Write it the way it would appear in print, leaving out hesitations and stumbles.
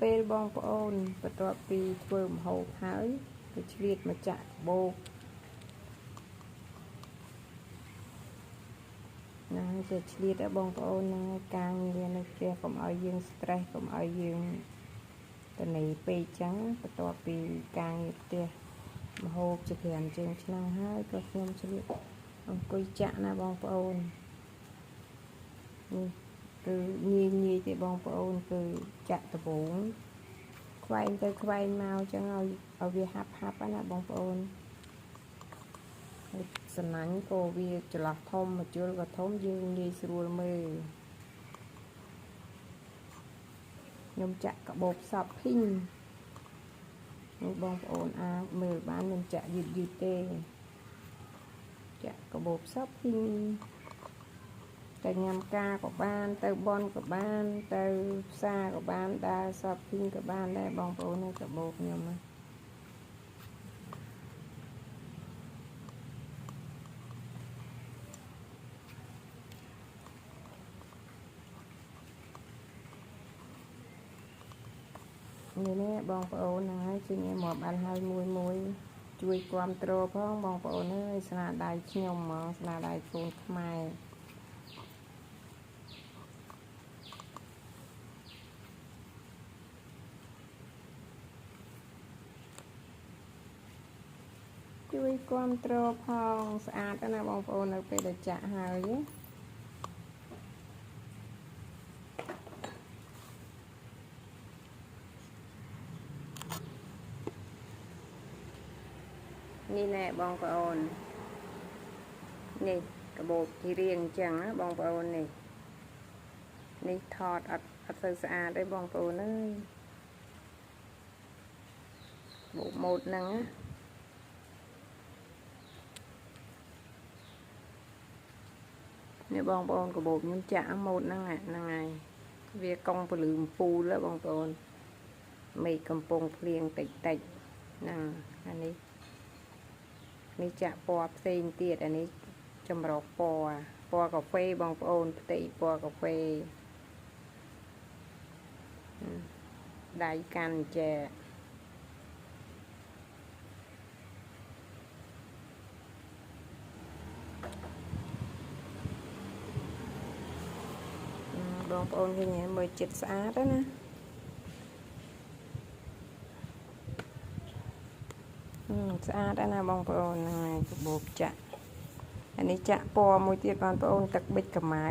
ពេលបងប្អូនបន្ទាប់ពីធ្វើម្ហូបហើយទៅឆ្លៀតមកចាក់បោកណាទៅឆ្លៀតឲ្យបងប្អូនហ្នឹងការងារនៅផ្ទះកុំឲ្យយើង stress កុំឲ្យយើងតនីពេកចឹងបន្ទាប់ពីការងារផ្ទះម្ហូបជាច្រើនជើងឆ្នាំហើយក៏ខ្ញុំឆ្លៀតអង្គុយចាក់ណាបងប្អូននេះគឺងាយទេបងប្អូនគឺចាក់ដបងខ្វែងទៅខ្វែងមកចឹងឲ្យវាហាប់ណាបងប្អូនសំណាញ់ក៏វាចន្លោះធំមកជុលក៏ធំយើងងាយស្រួលមើលខ្ញុំចាក់កាបូបសពភីងនេះបងប្អូនអាចមើលបានខ្ញុំចាក់យឺតទេចាក់កាបូបសពភីងទៅញ៉ាំការក៏បានទៅបន់ក៏បានទៅផ្សារក៏បានដើរសពភីងក៏បានដែរបងប្អូននេះកាបូបខ្ញុំណានេះបងប្អូនហ្នឹងហើយជាញ៉ាំមកបានហើយមួយជួយគ្រប់គ្រងផងបងប្អូនអើយស្នាដៃខ្ញុំហ្មងស្នាដៃកូនខ្មែរជួយគ្រប់គ្រងផងស្អាតណាបងប្អូននៅពេលដែលចាក់ហើយនេះណែបងប្អូននេះកាបូបជារៀងអញ្ចឹងណាបងប្អូននេះថតអត់ទៅស្អាតទេបងប្អូនអើយបូបម៉ូតហ្នឹងណានេះបងប្អូនកាបូបខ្ញុំចាក់ម៉ូតហ្នឹងហើយវាកង់ពលឺអំពូលបងប្អូនមេឃកំពុងភ្លៀងតិចហ្នឹងអានេះចាក់ពណ៌ផ្សេងទៀតអានេះចម្រុះពណ៌កាហ្វេបងប្អូនផ្ទៃពណ៌កាហ្វេដៃកាន់ចែបងប្អូនឃើញមើលចិត្តស្អាតណាស្អាតណាបងប្អូនហ្នឹងកាបូបចាក់អានេះចាក់ពណ៌មួយទៀតបងប្អូនទឹកប៊ិចកម្ៅ